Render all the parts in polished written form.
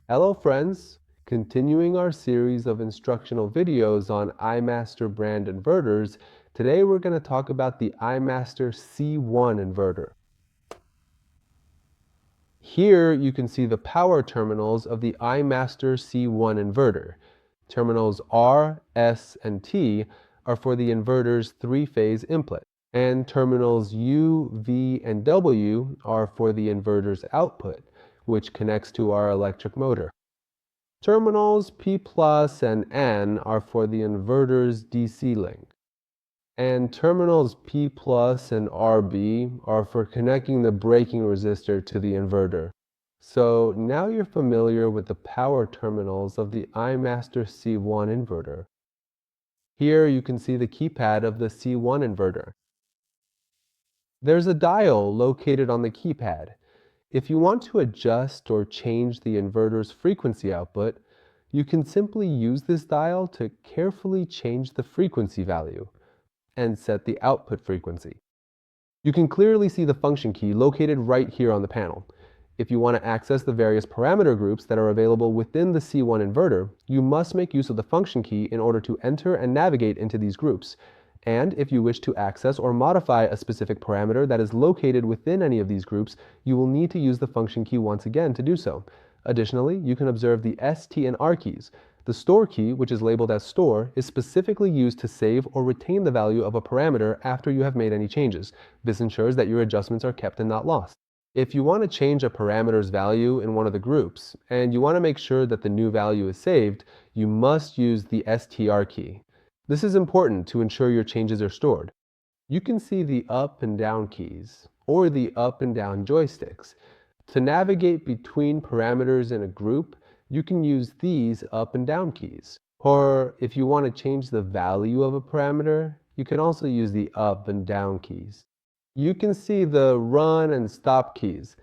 Hello friends! Continuing our series of instructional videos on iMaster brand inverters, today we're going to talk about the iMaster C1 inverter. Here you can see the power terminals of the iMaster C1 inverter. Terminals R, S, and T are for the inverter's three-phase input, and terminals U, V, and W are for the inverter's output, which connects to our electric motor. Terminals P plus and N are for the inverter's DC link. And terminals P plus and RB are for connecting the braking resistor to the inverter. So now you're familiar with the power terminals of the iMaster C1 inverter. Here you can see the keypad of the C1 inverter. There's a dial located on the keypad. If you want to adjust or change the inverter's frequency output, you can simply use this dial to carefully change the frequency value and set the output frequency. You can clearly see the function key located right here on the panel. If you want to access the various parameter groups that are available within the C1 inverter, you must make use of the function key in order to enter and navigate into these groups. And if you wish to access or modify a specific parameter that is located within any of these groups, you will need to use the function key once again to do so. Additionally, you can observe the S, T, and R keys. The store key, which is labeled as store, is specifically used to save or retain the value of a parameter after you have made any changes. This ensures that your adjustments are kept and not lost. If you want to change a parameter's value in one of the groups, and you want to make sure that the new value is saved, you must use the STR key. This is important to ensure your changes are stored. You can see the up and down keys, or the up and down joysticks. To navigate between parameters in a group, you can use these up and down keys. Or if you want to change the value of a parameter, you can also use the up and down keys. You can see the run and stop keys.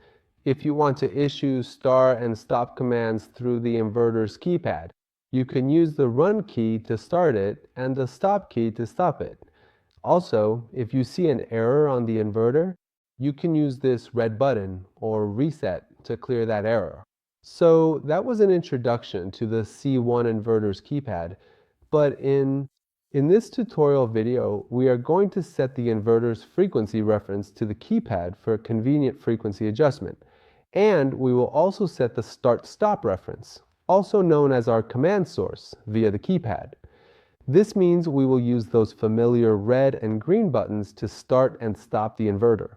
If you want to issue start and stop commands through the inverter's keypad, you can use the run key to start it and the stop key to stop it. Also, if you see an error on the inverter, you can use this red button or reset to clear that error. So that was an introduction to the C1 inverter's keypad, but in this tutorial video, we are going to set the inverter's frequency reference to the keypad for convenient frequency adjustment, and we will also set the start-stop reference, also known as our command source, via the keypad. This means we will use those familiar red and green buttons to start and stop the inverter.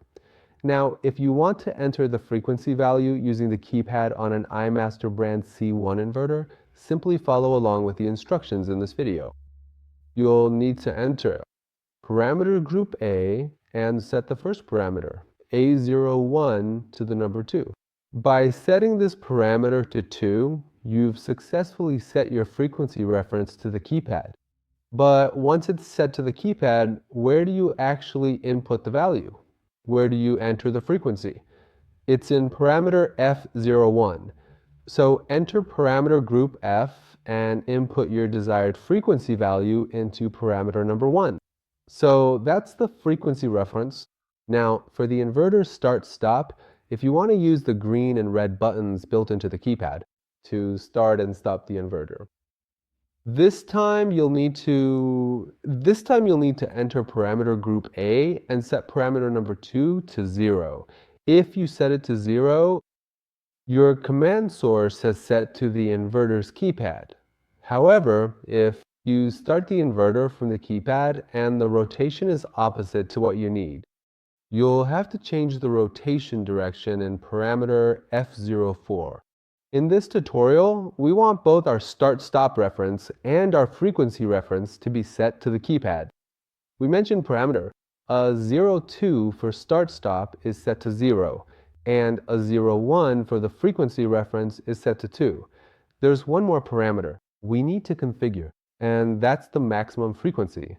Now, if you want to enter the frequency value using the keypad on an iMaster brand C1 inverter, simply follow along with the instructions in this video. You'll need to enter parameter group A and set the first parameter, A01, to the number 2. By setting this parameter to 2, you've successfully set your frequency reference to the keypad. But once it's set to the keypad, where do you actually input the value? Where do you enter the frequency? It's in parameter F01. So enter parameter group F and input your desired frequency value into parameter number 1. So that's the frequency reference. Now, for the inverter start-stop, if you want to use the green and red buttons built into the keypad to start and stop the inverter. This time you'll need to enter parameter group A and set parameter number 2 to 0. If you set it to 0, your command source has set to the inverter's keypad. However, if you start the inverter from the keypad and the rotation is opposite to what you need, you'll have to change the rotation direction in parameter F04. In this tutorial, we want both our start-stop reference and our frequency reference to be set to the keypad. We mentioned parameter. A 02 for start-stop is set to 0, and a 01 for the frequency reference is set to 2. There's one more parameter we need to configure, and that's the maximum frequency.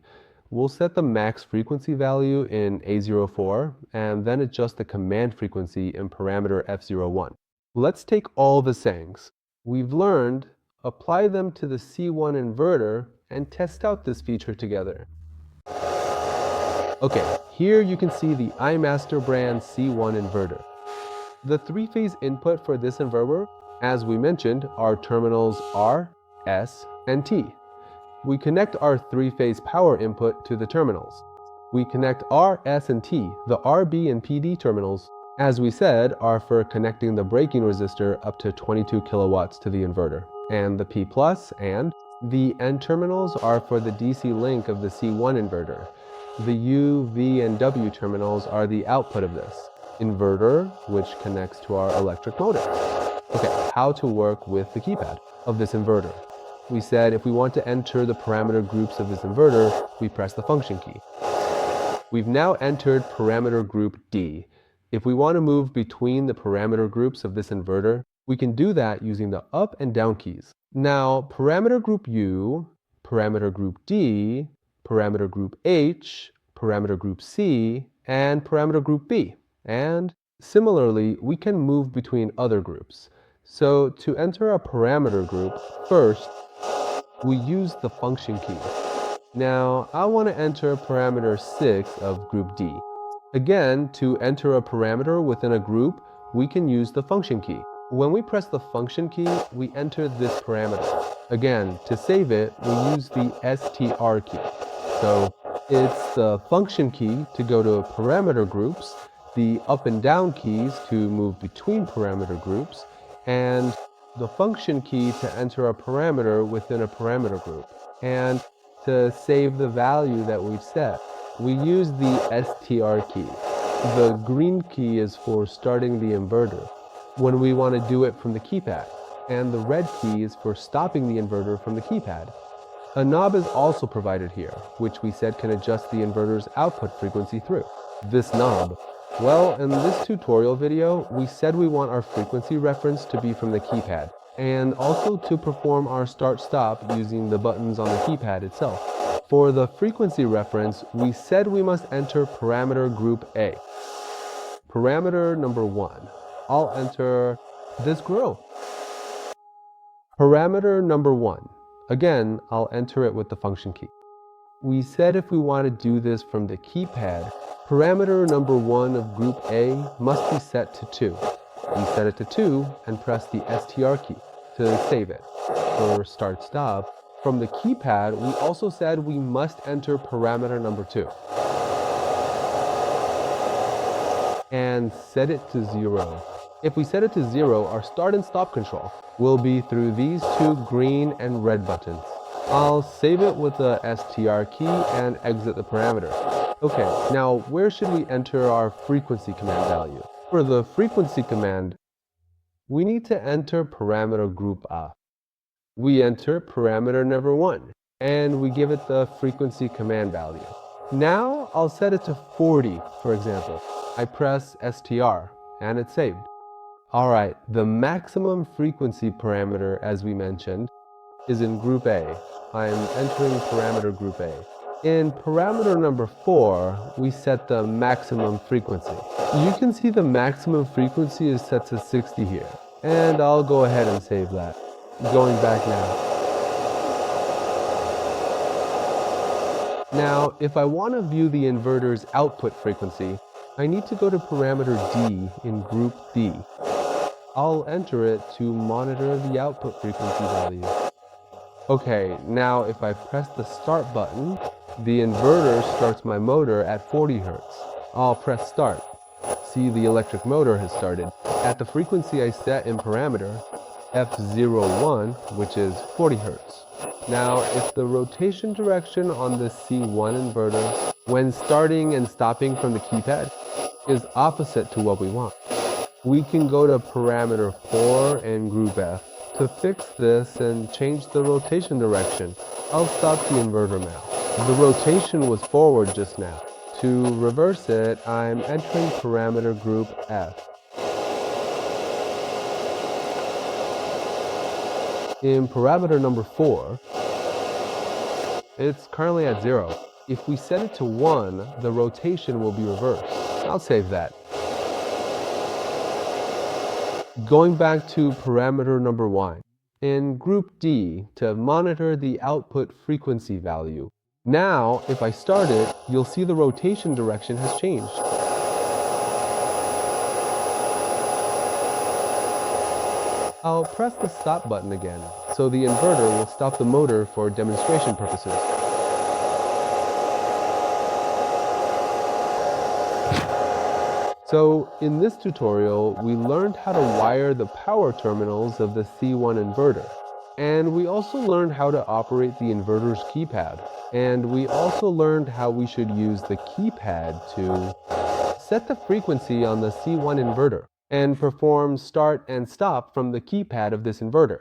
We'll set the max frequency value in A04, and then adjust the command frequency in parameter F01. Let's take all the sayings we've learned, apply them to the C1 inverter, and test out this feature together. Okay, here you can see the iMaster brand C1 inverter. The three-phase input for this inverter As we mentioned, our terminals are S and T. We connect our three-phase power input to the terminals. We connect R, S, and T, the RB and PD terminals, as we said, are for connecting the braking resistor up to 22 kilowatts to the inverter. And the P plus and the N terminals are for the DC link of the C1 inverter. The U, V, and W terminals are the output of this inverter, which connects to our electric motor. Okay, how to work with the keypad of this inverter. We said if we want to enter the parameter groups of this inverter, we press the function key. We've now entered parameter group D. If we want to move between the parameter groups of this inverter, we can do that using the up and down keys. Now, parameter group U, parameter group D, parameter group H, parameter group C, and parameter group B. And similarly, we can move between other groups. So to enter a parameter group, first, we use the function key. Now, I want to enter parameter 6 of group D. Again, to enter a parameter within a group, we can use the function key. When we press the function key, we enter this parameter. Again, to save it, we use the STR key. So it's the function key to go to parameter groups, the up and down keys to move between parameter groups, and the function key to enter a parameter within a parameter group. And to save the value that we've set, we use the STR key. The green key is for starting the inverter when we want to do it from the keypad, and the red key is for stopping the inverter from the keypad. A knob is also provided here, which we said can adjust the inverter's output frequency through. This knob, well, in this tutorial video, we said we want our frequency reference to be from the keypad, and also to perform our start-stop using the buttons on the keypad itself. For the frequency reference, we said we must enter parameter group A. Parameter number 1. I'll enter this grow. Parameter number 1. Again, I'll enter it with the function key. We said if we want to do this from the keypad, parameter number 1 of group A must be set to 2. We set it to 2 and press the STR key to save it. For start stop, from the keypad, we also said we must enter parameter number 2. And set it to 0. If we set it to 0, our start and stop control will be through these two green and red buttons. I'll save it with the STR key and exit the parameter. Okay, now where should we enter our frequency command value? For the frequency command, we need to enter parameter group A. We enter parameter number 1, and we give it the frequency command value. Now I'll set it to 40, for example. I press STR, and it's saved. Alright, the maximum frequency parameter, as we mentioned, is in group A. I'm entering parameter group A. In parameter number 4, we set the maximum frequency. You can see the maximum frequency is set to 60 here, and I'll go ahead and save that. Going back now. Now, if I want to view the inverter's output frequency, I need to go to parameter D in group D. I'll enter it to monitor the output frequency value. Okay, now if I press the start button, the inverter starts my motor at 40 Hz. I'll press start. See, the electric motor has started. At the frequency I set in parameter, F01, which is 40 Hz. Now, if the rotation direction on the C1 inverter, when starting and stopping from the keypad, is opposite to what we want, we can go to parameter 4 and group F to fix this and change the rotation direction. I'll stop the inverter now. The rotation was forward just now. To reverse it, I'm entering parameter group F. In parameter number 4, it's currently at 0. If we set it to 1, the rotation will be reversed. I'll save that. Going back to parameter number 1, in group D, to monitor the output frequency value. Now, if I start it, you'll see the rotation direction has changed. I'll press the stop button again, so the inverter will stop the motor for demonstration purposes. So, in this tutorial, we learned how to wire the power terminals of the C1 inverter. And we also learned how to operate the inverter's keypad. And we also learned how we should use the keypad to set the frequency on the C1 inverter and perform start and stop from the keypad of this inverter.